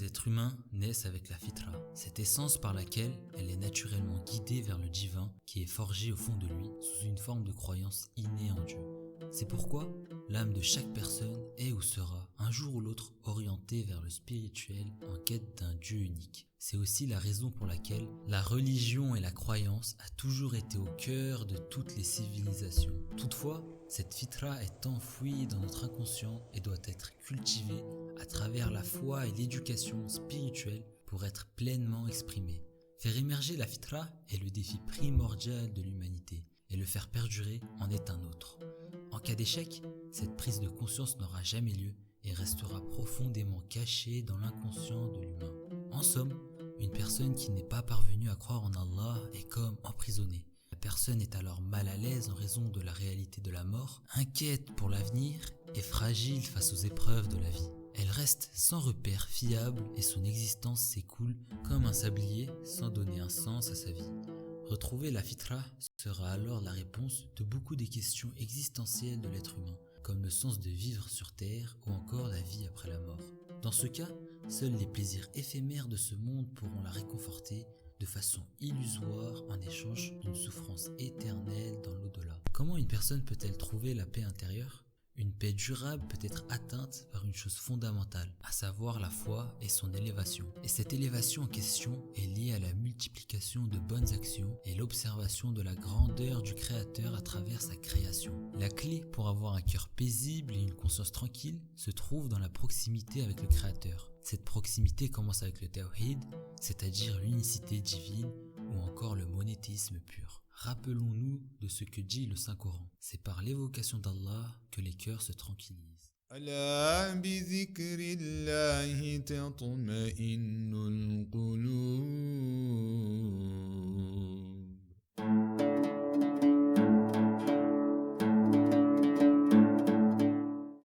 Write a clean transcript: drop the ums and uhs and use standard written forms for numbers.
êtres humains naissent avec la fitra, cette essence par laquelle elle est naturellement guidée vers le divin qui est forgé au fond de lui sous une forme de croyance innée en Dieu. C'est pourquoi l'âme de chaque personne est ou sera un jour ou l'autre orientée vers le spirituel en quête d'un Dieu unique. C'est aussi la raison pour laquelle la religion et la croyance a toujours été au cœur de toutes les civilisations. Toutefois, cette fitra est enfouie dans notre inconscient et doit être cultivée à travers la foi et l'éducation spirituelle pour être pleinement exprimée. Faire émerger la fitra est le défi primordial de l'humanité et le faire perdurer en est un autre. En cas d'échec, cette prise de conscience n'aura jamais lieu et restera profondément cachée dans l'inconscient de l'humain. En somme, une personne qui n'est pas parvenue à croire en Allah est comme emprisonnée. La personne est alors mal à l'aise en raison de la réalité de la mort, inquiète pour l'avenir et fragile face aux épreuves de la vie. Elle reste sans repère fiable et son existence s'écoule comme un sablier sans donner un sens à sa vie. Retrouver la fitra sera alors la réponse de beaucoup des questions existentielles de l'être humain, comme le sens de vivre sur terre ou encore la vie après la mort. Dans ce cas, seuls les plaisirs éphémères de ce monde pourront la réconforter de façon illusoire en échange d'une souffrance éternelle dans l'au-delà. Comment une personne peut-elle trouver la paix intérieure ? Une paix durable peut être atteinte par une chose fondamentale, à savoir la foi et son élévation. Et cette élévation en question est liée à la multiplication de bonnes actions et l'observation de la grandeur du Créateur à travers sa création. La clé pour avoir un cœur paisible et une conscience tranquille se trouve dans la proximité avec le Créateur. Cette proximité commence avec le tawhid, c'est-à-dire l'unicité divine ou encore le monothéisme pur. Rappelons-nous de ce que dit le Saint-Coran. C'est par l'évocation d'Allah que les cœurs se tranquillisent. ألا بذكر الله تطمئن القلوب